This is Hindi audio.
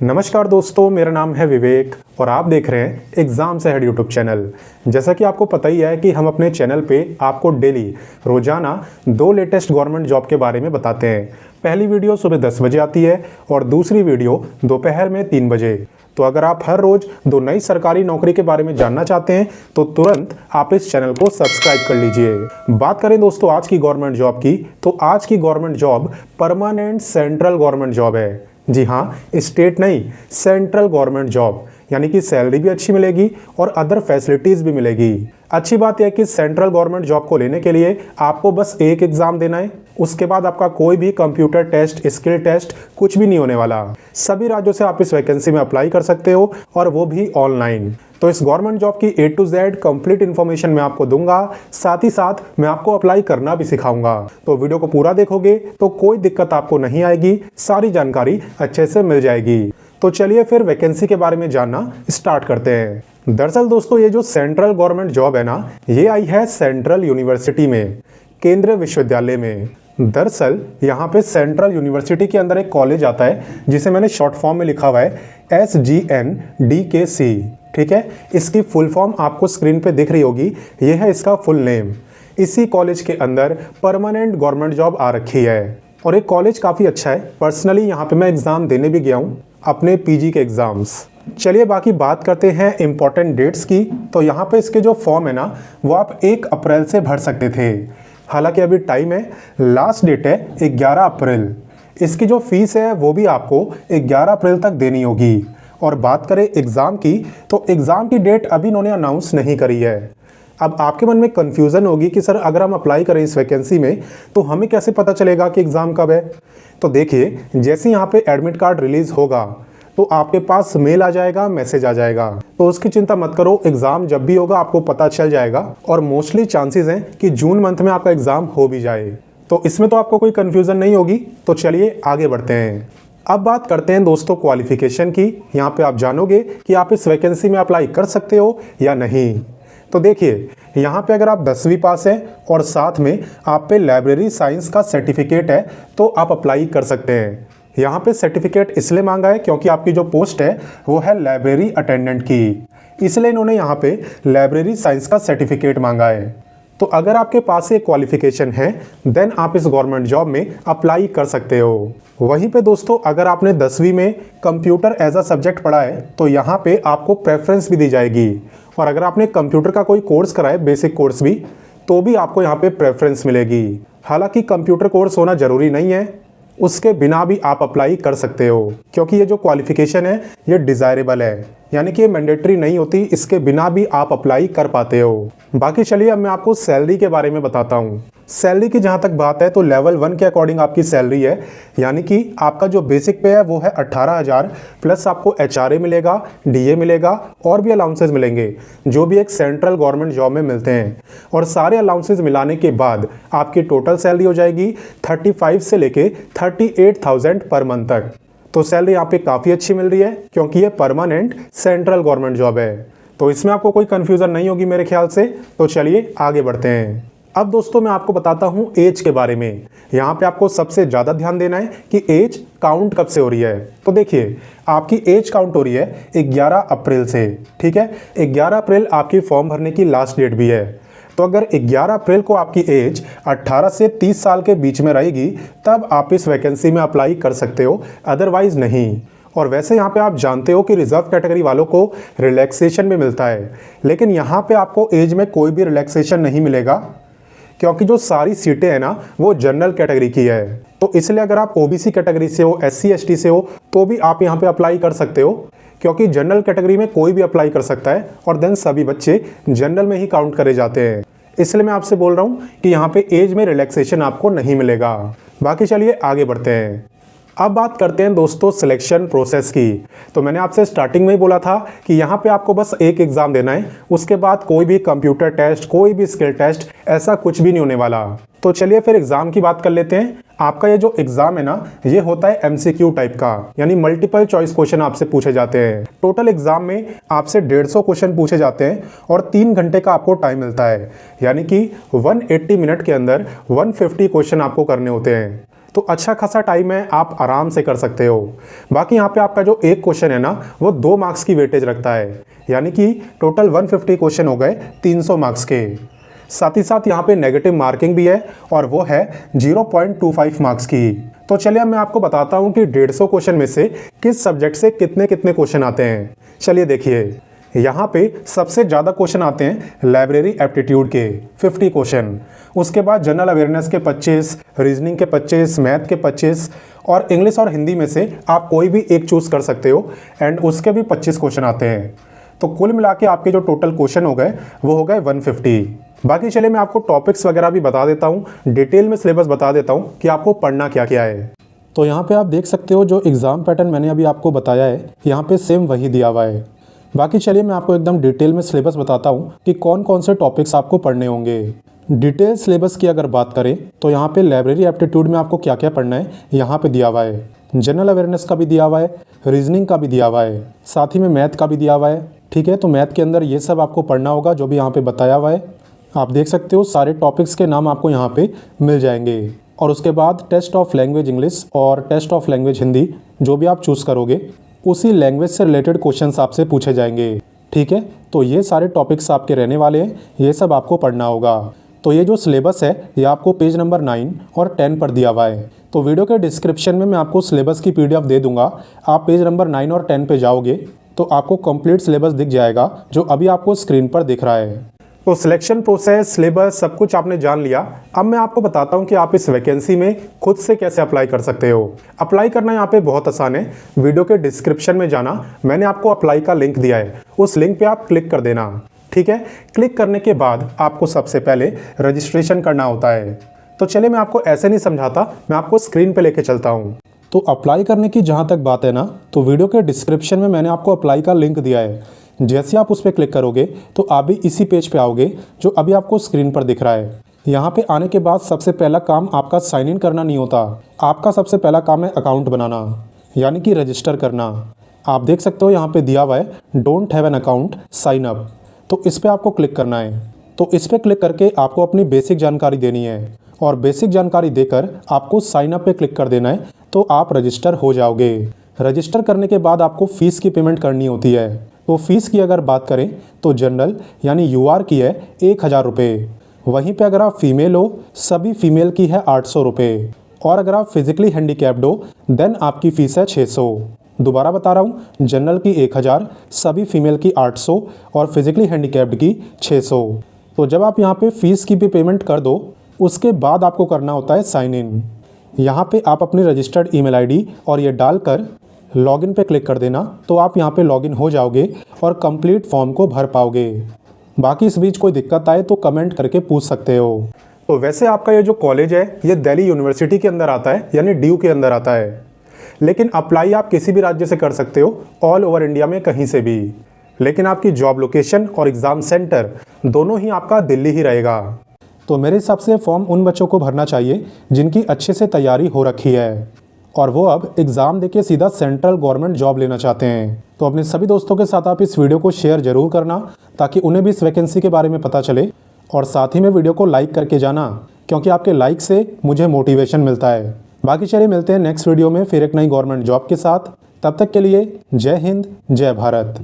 नमस्कार दोस्तों, मेरा नाम है विवेक और आप देख रहे हैं एग्ज़ाम से हेड यूट्यूब चैनल। जैसा कि आपको पता ही है कि हम अपने चैनल पे आपको डेली रोज़ाना 2 लेटेस्ट गवर्नमेंट जॉब के बारे में बताते हैं। पहली वीडियो सुबह 10 बजे आती है और दूसरी वीडियो दोपहर में 3 बजे। तो अगर आप हर रोज़ 2 नई सरकारी नौकरी के बारे में जानना चाहते हैं तो तुरंत आप इस चैनल को सब्सक्राइब कर लीजिए। बात करें दोस्तों आज की गवर्नमेंट जॉब की, तो आज की government job permanent central government job है। जी हाँ, स्टेट नहीं, सेंट्रल गवर्नमेंट जॉब, यानी कि सैलरी भी अच्छी मिलेगी और अदर फैसिलिटीज़ भी मिलेगी। अच्छी बात यह है कि सेंट्रल गवर्नमेंट जॉब को लेने के लिए आपको बस एक एग्ज़ाम देना है। उसके बाद आपका कोई भी कंप्यूटर टेस्ट, स्किल टेस्ट कुछ भी नहीं होने वाला। सभी राज्यों से आप इस वैकेंसी में अप्लाई कर सकते हो और वो भी ऑनलाइन। तो इस गवर्नमेंट जॉब की A to Z complete information मैं आपको दूंगा, साथ ही साथ मैं आपको अप्लाई करना भी सिखाऊंगा। तो वीडियो को पूरा देखोगे तो कोई दिक्कत आपको नहीं आएगी, सारी जानकारी अच्छे से मिल जाएगी। तो चलिए फिर वैकेंसी के बारे में जानना स्टार्ट करते हैं। दरअसल दोस्तों ये जो सेंट्रल गवर्नमेंट जॉब है ना, ये आई है सेंट्रल यूनिवर्सिटी में, केंद्रीय विश्वविद्यालय में। दरअसल यहाँ पे सेंट्रल यूनिवर्सिटी के अंदर एक कॉलेज आता है जिसे मैंने शॉर्ट फॉर्म में लिखा हुआ है SGNDKC। ठीक है, इसकी फुल फॉर्म आपको स्क्रीन पे दिख रही होगी, ये है इसका फुल नेम। इसी कॉलेज के अंदर परमानेंट गवर्नमेंट जॉब आ रखी है और एक कॉलेज काफ़ी अच्छा है। पर्सनली यहाँ पे मैं एग्ज़ाम देने भी गया हूँ, अपने PG के एग्ज़ाम्स। चलिए बाकी बात करते हैं इम्पॉर्टेंट डेट्स की। तो यहाँ पे इसके जो फॉर्म है ना, वो आप 1 अप्रैल से भर सकते थे। हालांकि अभी टाइम है, लास्ट डेट है 11 अप्रैल। इसकी जो फीस है वो भी आपको 11 अप्रैल तक देनी होगी। और बात करें एग्ज़ाम की, तो एग्ज़ाम की डेट अभी इन्होंने अनाउंस नहीं करी है। अब आपके मन में कन्फ्यूज़न होगी कि सर अगर हम अप्लाई करें इस वैकेंसी में तो हमें कैसे पता चलेगा कि एग्ज़ाम कब है। तो देखिए, जैसे यहाँ पे एडमिट कार्ड रिलीज़ होगा तो आपके पास मेल आ जाएगा, मैसेज आ जाएगा। तो उसकी चिंता मत करो, एग्ज़ाम जब भी होगा आपको पता चल जाएगा और मोस्टली चांसेस हैं कि जून मंथ में आपका एग्ज़ाम हो भी जाए। तो इसमें तो आपको कोई कन्फ्यूज़न नहीं होगी। तो चलिए आगे बढ़ते हैं। अब बात करते हैं दोस्तों क्वालिफिकेशन की। यहाँ पे आप जानोगे कि आप इस वैकेंसी में अप्लाई कर सकते हो या नहीं। तो देखिए, यहाँ पे अगर आप 10वीं पास हैं और साथ में आप पे लाइब्रेरी साइंस का सर्टिफिकेट है तो आप अप्लाई कर सकते हैं। यहाँ पे सर्टिफिकेट इसलिए मांगा है क्योंकि आपकी जो पोस्ट है वो है लाइब्रेरी अटेंडेंट की, इसलिए इन्होंने यहाँ पे लाइब्रेरी साइंस का सर्टिफिकेट मांगा है। तो अगर आपके पास ये क्वालिफिकेशन है देन आप इस गवर्नमेंट जॉब में अप्लाई कर सकते हो। वहीं पे दोस्तों अगर आपने 10वीं में कंप्यूटर एज अ सब्जेक्ट पढ़ा है तो यहाँ पे आपको प्रेफरेंस भी दी जाएगी। और अगर आपने कंप्यूटर का कोई कोर्स करा है, बेसिक कोर्स भी, तो भी आपको यहाँ पे प्रेफरेंस मिलेगी। हालांकि कंप्यूटर कोर्स होना ज़रूरी नहीं है, उसके बिना भी आप अप्लाई कर सकते हो क्योंकि ये जो क्वालिफिकेशन है ये डिज़ायरेबल है, यानी कि ये मैंडेटरी नहीं होती, इसके बिना भी आप अप्लाई कर पाते हो। बाकी चलिए अब मैं आपको सैलरी के बारे में बताता हूँ। सैलरी की जहाँ तक बात है तो लेवल 1 के अकॉर्डिंग आपकी सैलरी है, यानी कि आपका जो बेसिक पे है वो है 18,000 प्लस आपको HRA मिलेगा, DA मिलेगा और भी अलाउंसेस मिलेंगे जो भी एक सेंट्रल गवर्नमेंट जॉब में मिलते हैं। और सारे अलाउंसेस मिलाने के बाद आपकी टोटल सैलरी हो जाएगी 35 से लेके 38,000 पर मंथ तक। तो सैलरी यहाँ पे काफ़ी अच्छी मिल रही है क्योंकि ये परमानेंट सेंट्रल गवर्नमेंट जॉब है। तो इसमें आपको कोई कन्फ्यूज़न नहीं होगी मेरे ख्याल से। तो चलिए आगे बढ़ते हैं। अब दोस्तों मैं आपको बताता हूँ एज के बारे में। यहाँ पे आपको सबसे ज़्यादा ध्यान देना है कि एज काउंट कब से हो रही है। तो देखिए, आपकी एज काउंट हो रही है 11 अप्रैल से। ठीक है, 11 अप्रैल आपकी फॉर्म भरने की लास्ट डेट भी है। तो अगर 11 अप्रैल को आपकी एज 18 से 30 साल के बीच में रहेगी तब आप इस वैकेंसी में अप्लाई कर सकते हो, अदरवाइज नहीं। और वैसे यहाँ पे आप जानते हो कि रिजर्व कैटेगरी वालों को रिलैक्सेशन भी मिलता है, लेकिन यहाँ पे आपको एज में कोई भी रिलैक्सेशन नहीं मिलेगा क्योंकि जो सारी सीटें हैं ना वो जनरल कैटेगरी की है। तो इसलिए अगर आप OBC कैटेगरी से हो, SC ST से हो तो भी आप यहाँ पे अप्लाई कर सकते हो क्योंकि जनरल कैटेगरी में कोई भी अप्लाई कर सकता है और देन सभी बच्चे जनरल में ही काउंट करे जाते हैं। इसलिए मैं आपसे बोल रहा हूँ कि यहाँ पे एज में रिलैक्सेशन आपको नहीं मिलेगा। बाकी चलिए आगे बढ़ते हैं। अब बात करते हैं दोस्तों सिलेक्शन प्रोसेस की। तो मैंने आपसे स्टार्टिंग में ही बोला था कि यहाँ पे आपको बस एक एग्ज़ाम देना है, उसके बाद कोई भी कंप्यूटर टेस्ट, कोई भी स्किल टेस्ट, ऐसा कुछ भी नहीं होने वाला। तो चलिए फिर एग्ज़ाम की बात कर लेते हैं। आपका ये जो एग्ज़ाम है ना, ये होता है MCQ टाइप का, यानी मल्टीपल चॉइस क्वेश्चन आपसे पूछे जाते हैं। टोटल एग्ज़ाम में आपसे 150 क्वेश्चन पूछे जाते हैं और 3 घंटे का आपको टाइम मिलता है, यानी कि 180 मिनट के अंदर 150 क्वेश्चन आपको करने होते हैं। तो अच्छा खासा टाइम है, आप आराम से कर सकते हो। बाकी यहाँ पे आपका जो एक क्वेश्चन है ना, वो 2 मार्क्स की वेटेज रखता है, यानी कि टोटल 150 क्वेश्चन हो गए 300 मार्क्स के। साथ ही साथ यहाँ पे नेगेटिव मार्किंग भी है और वो है 0.25 मार्क्स की। तो चलिए मैं आपको बताता हूँ कि 150 क्वेश्चन में से किस सब्जेक्ट से कितने कितने क्वेश्चन आते हैं। चलिए देखिए, यहाँ पे सबसे ज़्यादा क्वेश्चन आते हैं लाइब्रेरी एप्टीट्यूड के 50 क्वेश्चन, उसके बाद जनरल अवेयरनेस के 25, रीजनिंग के 25, मैथ के 25 और इंग्लिश और हिंदी में से आप कोई भी एक चूज़ कर सकते हो एंड उसके भी 25 क्वेश्चन आते हैं। तो कुल मिला के आपके जो टोटल क्वेश्चन हो गए वो हो गए 150। बाकी चलिए मैं आपको टॉपिक्स वगैरह भी बता देता हूँ, डिटेल में सिलेबस बता देता हूँ कि आपको पढ़ना क्या क्या है। तो यहाँ पे आप देख सकते हो जो एग्ज़ाम पैटर्न मैंने अभी आपको बताया है, यहाँ पे सेम वही दिया हुआ है। बाकी चलिए मैं आपको एकदम डिटेल में सिलेबस बताता हूँ कि कौन कौन से टॉपिक्स आपको पढ़ने होंगे। डिटेल सिलेबस की अगर बात करें तो यहाँ पे लाइब्रेरी एप्टीट्यूड में आपको क्या क्या पढ़ना है यहाँ पे दिया हुआ है। जनरल अवेयरनेस का भी दिया हुआ है, रीजनिंग का भी दिया हुआ है, साथ ही में मैथ का भी दिया हुआ है। ठीक है, तो मैथ के अंदर ये सब आपको पढ़ना होगा जो भी यहाँ पे बताया हुआ है। आप देख सकते हो सारे टॉपिक्स के नाम आपको यहाँ पे मिल जाएंगे। और उसके बाद टेस्ट ऑफ लैंग्वेज इंग्लिश और टेस्ट ऑफ लैंग्वेज हिंदी, जो भी आप चूज़ करोगे उसी लैंग्वेज से रिलेटेड क्वेश्चंस आपसे पूछे जाएंगे। ठीक है, तो ये सारे टॉपिक्स आपके रहने वाले हैं, ये सब आपको पढ़ना होगा। तो ये जो सिलेबस है ये आपको पेज नंबर 9 और 10 पर दिया हुआ है। तो वीडियो के डिस्क्रिप्शन में मैं आपको सिलेबस की PDF दे दूंगा। आप पेज नंबर 9 और 10 पे जाओगे तो आपको कंप्लीट सिलेबस दिख जाएगा जो अभी आपको स्क्रीन पर दिख रहा है। तो सिलेक्शन प्रोसेस, सिलेबस सब कुछ आपने जान लिया। अब मैं आपको बताता हूं कि आप इस वैकेंसी में खुद से कैसे अप्लाई कर सकते हो। अप्लाई करना यहाँ पे बहुत आसान है। वीडियो के डिस्क्रिप्शन में जाना, मैंने आपको अप्लाई का लिंक दिया है, उस लिंक पे आप क्लिक कर देना। ठीक है, क्लिक करने के बाद आपको सबसे पहले रजिस्ट्रेशन करना होता है। तो चलिए मैं आपको ऐसे नहीं समझाता, मैं आपको स्क्रीन पर लेके चलता हूँ। तो अप्लाई करने की जहाँ तक बात है ना, तो वीडियो के डिस्क्रिप्शन में मैंने आपको अप्लाई का लिंक दिया है। जैसे आप उस पर क्लिक करोगे तो आप भी इसी पेज पे आओगे जो अभी आपको स्क्रीन पर दिख रहा है। यहाँ पे आने के बाद सबसे पहला काम आपका साइन इन करना नहीं होता, आपका सबसे पहला काम है अकाउंट बनाना, यानी कि रजिस्टर करना। आप देख सकते हो यहाँ पे दिया हुआ है don't have an account sign up, तो इस पर आपको क्लिक करना है। तो इस पर क्लिक करके आपको अपनी बेसिक जानकारी देनी है और बेसिक जानकारी देकर आपको साइन अप पे क्लिक कर देना है, तो आप रजिस्टर हो जाओगे। रजिस्टर करने के बाद आपको फ़ीस की पेमेंट करनी होती है। तो फीस की अगर बात करें तो जनरल यानी UR की है 1000 रुपये। वहीं पे अगर आप फीमेल हो, सभी फीमेल की है 800 रुपये। और अगर आप फिजिकली हैंडीकैप्ड हो देन आपकी फ़ीस है 600। दोबारा बता रहा हूँ, जनरल की 1000, सभी फीमेल की 800 और फिजिकली हैंडीकैप्ड की 600। तो जब आप यहाँ पे फ़ीस की भी पेमेंट कर दो, उसके बाद आपको करना होता है साइन इन। यहाँ पे आप अपनी रजिस्टर्ड ईमेल ID और ये डालकर लॉगिन पे क्लिक कर देना, तो आप यहाँ पे लॉगिन हो जाओगे और कंप्लीट फॉर्म को भर पाओगे। बाकी इस बीच कोई दिक्कत आए तो कमेंट करके पूछ सकते हो। तो वैसे आपका ये जो कॉलेज है ये दिल्ली यूनिवर्सिटी के अंदर आता है, यानी DU के अंदर आता है। लेकिन अप्लाई आप किसी भी राज्य से कर सकते हो, ऑल ओवर इंडिया में कहीं से भी। लेकिन आपकी जॉब लोकेशन और एग्ज़ाम सेंटर दोनों ही आपका दिल्ली ही रहेगा। तो मेरे हिसाब से फॉर्म उन बच्चों को भरना चाहिए जिनकी अच्छे से तैयारी हो रखी है और वो अब एग्ज़ाम देके सीधा सेंट्रल गवर्नमेंट जॉब लेना चाहते हैं। तो अपने सभी दोस्तों के साथ आप इस वीडियो को शेयर ज़रूर करना ताकि उन्हें भी इस वैकेंसी के बारे में पता चले। और साथ ही में वीडियो को लाइक करके जाना, क्योंकि आपके लाइक से मुझे मोटिवेशन मिलता है। बाकी चलिए मिलते हैं नेक्स्ट वीडियो में फिर एक नई गवर्नमेंट जॉब के साथ। तब तक के लिए जय हिंद, जय भारत।